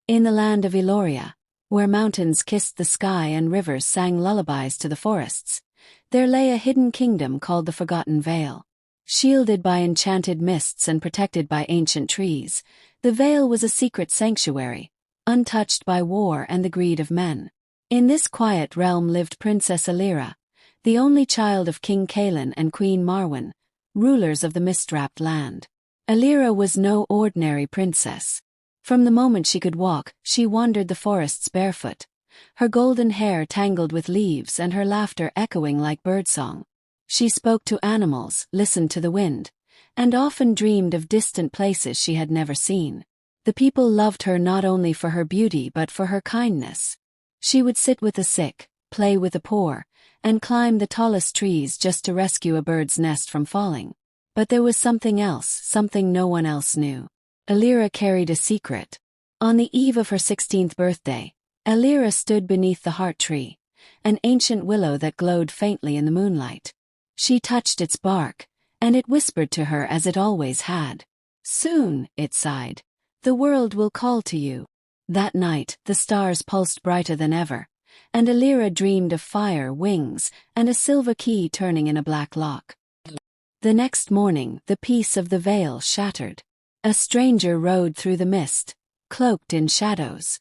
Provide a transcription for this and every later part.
In the land of Eloria, where mountains kissed the sky and rivers sang lullabies to the forests, there lay a hidden kingdom called the Forgotten Vale. Shielded by enchanted mists and protected by ancient trees, the Vale was a secret sanctuary, untouched by war and the greed of men. In this quiet realm lived Princess Alira, the only child of King Kaelin and Queen Marwen, rulers of the mist-wrapped land. Alira was no ordinary princess. From the moment she could walk, she wandered the forests barefoot, her golden hair tangled with leaves and her laughter echoing like birdsong. She spoke to animals, listened to the wind, and often dreamed of distant places she had never seen. The people loved her not only for her beauty but for her kindness. She would sit with the sick, play with the poor, and climb the tallest trees just to rescue a bird's nest from falling. But there was something else, something no one else knew. Alira carried a secret. On the eve of her 16th birthday, Alira stood beneath the heart tree, an ancient willow that glowed faintly in the moonlight. She touched its bark, and it whispered to her as it always had. "Soon," it sighed, "the world will call to you." That night, the stars pulsed brighter than ever, and Alira dreamed of fire, wings, and a silver key turning in a black lock. The next morning, the peace of the vale shattered. A stranger rode through the mist, cloaked in shadows.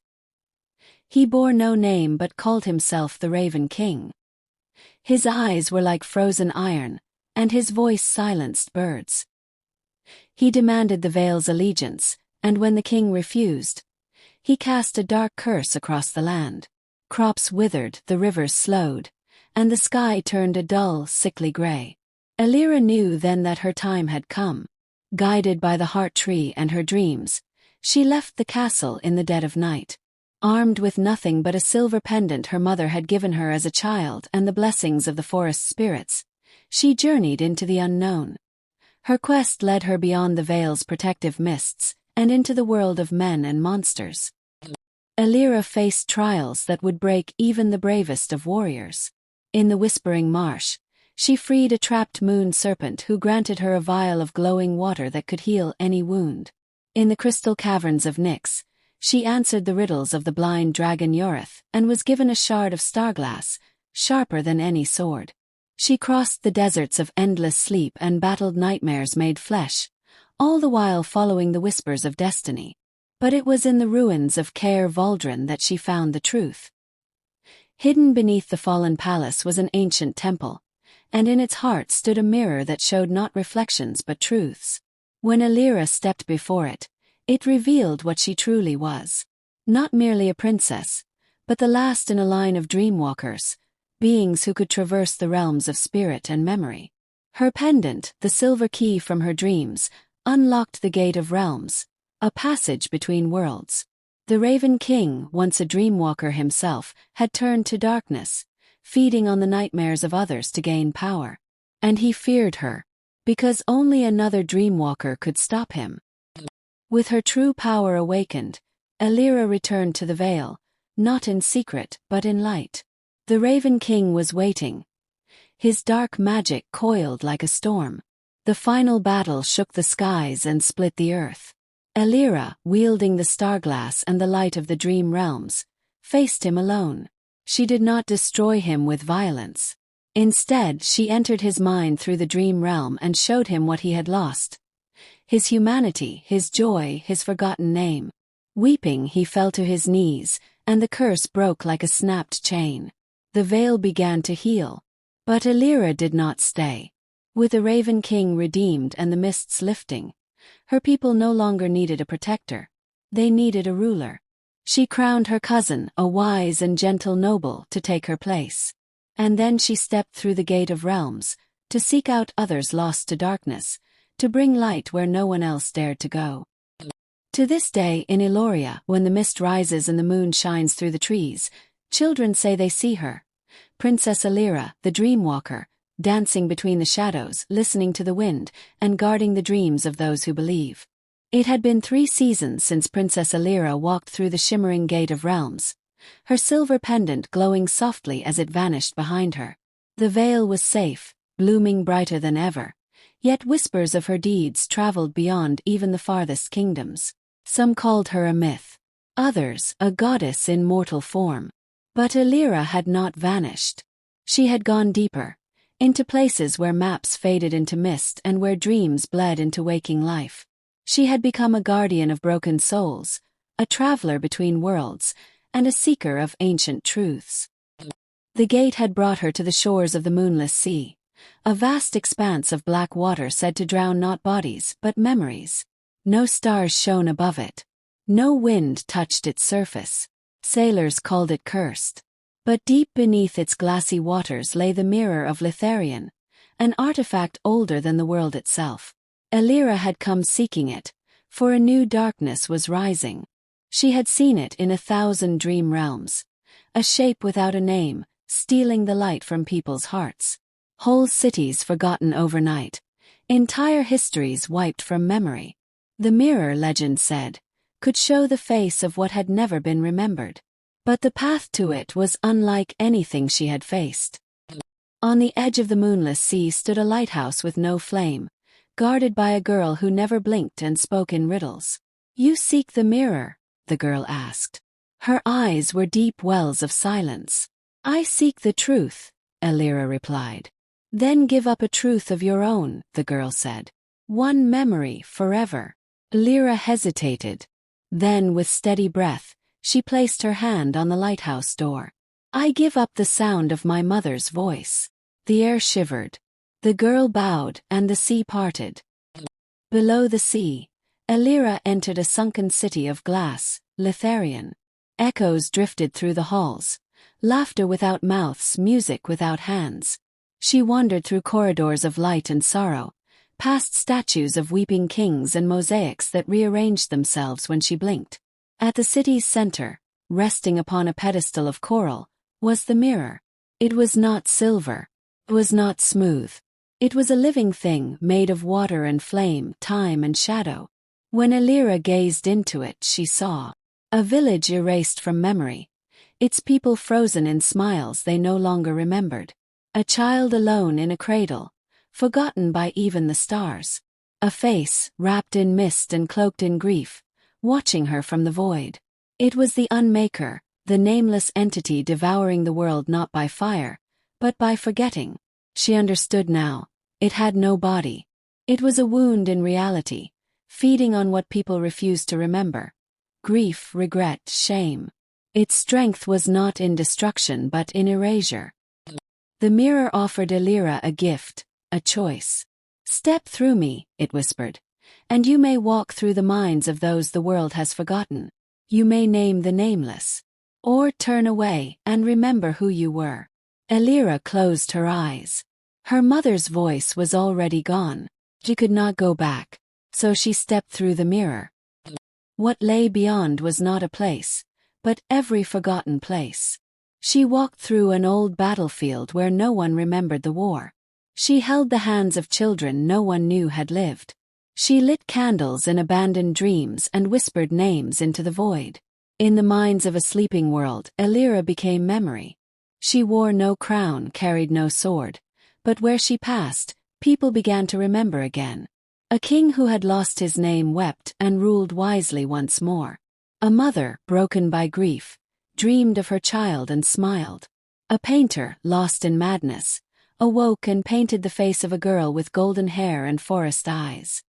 He bore no name but called himself the Raven King. His eyes were like frozen iron, and his voice silenced birds. He demanded the Vale's allegiance, and when the king refused, he cast a dark curse across the land. Crops withered, the rivers slowed, and the sky turned a dull, sickly gray. Alira knew then that her time had come. Guided by the heart tree and her dreams, she left the castle in the dead of night. Armed with nothing but a silver pendant her mother had given her as a child and the blessings of the forest spirits, she journeyed into the unknown. Her quest led her beyond the Vale's protective mists and into the world of men and monsters. Alira faced trials that would break even the bravest of warriors. In the Whispering Marsh, she freed a trapped moon serpent who granted her a vial of glowing water that could heal any wound. In the crystal caverns of Nyx, she answered the riddles of the blind dragon Yorith and was given a shard of starglass, sharper than any sword. She crossed the deserts of endless sleep and battled nightmares made flesh, all the while following the whispers of destiny. But it was in the ruins of Caer Valdron that she found the truth. Hidden beneath the fallen palace was an ancient temple, and in its heart stood a mirror that showed not reflections but truths. When Alira stepped before it, it revealed what she truly was. Not merely a princess, but the last in a line of dreamwalkers, beings who could traverse the realms of spirit and memory. Her pendant, the silver key from her dreams, unlocked the gate of realms, a passage between worlds. The Raven King, once a dreamwalker himself, had turned to darkness, feeding on the nightmares of others to gain power. And he feared her, because only another dreamwalker could stop him. With her true power awakened, Alira returned to the Vale, not in secret but in light. The Raven King was waiting. His dark magic coiled like a storm. The final battle shook the skies and split the earth. Alira, wielding the starglass and the light of the dream realms, faced him alone. She did not destroy him with violence. Instead, she entered his mind through the dream realm and showed him what he had lost. His humanity, his joy, his forgotten name. Weeping, he fell to his knees, and the curse broke like a snapped chain. The veil began to heal. But Alira did not stay. With the Raven King redeemed and the mists lifting, her people no longer needed a protector. They needed a ruler. She crowned her cousin, a wise and gentle noble, to take her place. And then she stepped through the gate of realms, to seek out others lost to darkness, to bring light where no one else dared to go. To this day in Eloria, when the mist rises and the moon shines through the trees, children say they see her, Princess Alira, the Dreamwalker, dancing between the shadows, listening to the wind, and guarding the dreams of those who believe. It had been 3 seasons since Princess Alira walked through the shimmering gate of realms, her silver pendant glowing softly as it vanished behind her. The veil was safe, blooming brighter than ever, yet whispers of her deeds traveled beyond even the farthest kingdoms. Some called her a myth. others a goddess in mortal form. But Alira had not vanished. She had gone deeper, into places where maps faded into mist and where dreams bled into waking life. She had become a guardian of broken souls, a traveler between worlds, and a seeker of ancient truths. The gate had brought her to the shores of the moonless sea, a vast expanse of black water said to drown not bodies but memories. No stars shone above it. No wind touched its surface. Sailors called it cursed. But deep beneath its glassy waters lay the mirror of Litharian, an artifact older than the world itself. Alira had come seeking it, for a new darkness was rising. She had seen it in 1,000 dream realms, a shape without a name, stealing the light from people's hearts. Whole cities forgotten overnight, entire histories wiped from memory. The mirror, legend said, could show the face of what had never been remembered. But the path to it was unlike anything she had faced. On the edge of the moonless sea stood a lighthouse with no flame, guarded by a girl who never blinked and spoke in riddles. "You seek the mirror?" the girl asked. Her eyes were deep wells of silence. "I seek the truth," Alira replied. "Then give up a truth of your own," the girl said. "One memory forever." Alira hesitated. Then, with steady breath, she placed her hand on the lighthouse door. "I give up the sound of my mother's voice." The air shivered. The girl bowed, and the sea parted. Below the sea, Alira entered a sunken city of glass, Litharian. Echoes drifted through the halls. Laughter without mouths, music without hands. She wandered through corridors of light and sorrow, past statues of weeping kings and mosaics that rearranged themselves when she blinked. At the city's center, resting upon a pedestal of coral, was the mirror. It was not silver. It was not smooth. It was a living thing made of water and flame, time and shadow. When Alira gazed into it, she saw a village erased from memory, its people frozen in smiles they no longer remembered. A child alone in a cradle, forgotten by even the stars. A face, wrapped in mist and cloaked in grief, watching her from the void. It was the Unmaker, the nameless entity devouring the world not by fire, but by forgetting. She understood now. It had no body. It was a wound in reality, feeding on what people refused to remember. Grief, regret, shame. Its strength was not in destruction but in erasure. The mirror offered Alira a gift, a choice. "Step through me," it whispered, "and you may walk through the minds of those the world has forgotten. You may name the nameless. Or turn away and remember who you were." Alira closed her eyes. Her mother's voice was already gone. She could not go back, so she stepped through the mirror. What lay beyond was not a place, but every forgotten place. She walked through an old battlefield where no one remembered the war. She held the hands of children no one knew had lived. She lit candles in abandoned dreams and whispered names into the void. In the minds of a sleeping world, Alira became memory. She wore no crown, carried no sword, but where she passed, people began to remember again. A king who had lost his name wept and ruled wisely once more. A mother, broken by grief, dreamed of her child and smiled. A painter, lost in madness, awoke and painted the face of a girl with golden hair and forest eyes.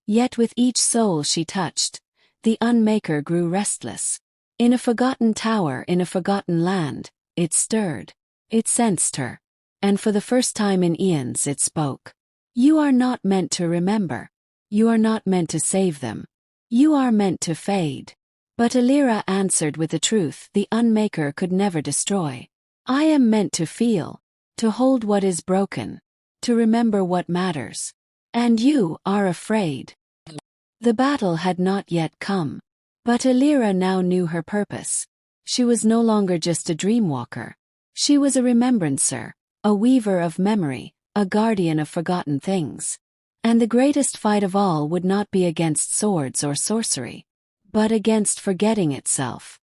Yet with each soul she touched, the Unmaker grew restless. In a forgotten tower, in a forgotten land, it stirred. It sensed her. And for the first time in eons it spoke. "You are not meant to remember. You are not meant to save them. You are meant to fade." But Alira answered with the truth the Unmaker could never destroy. "I am meant to feel, to hold what is broken, to remember what matters. And you are afraid." The battle had not yet come. But Alira now knew her purpose. She was no longer just a dreamwalker. She was a remembrancer, a weaver of memory, a guardian of forgotten things. And the greatest fight of all would not be against swords or sorcery, but against forgetting itself.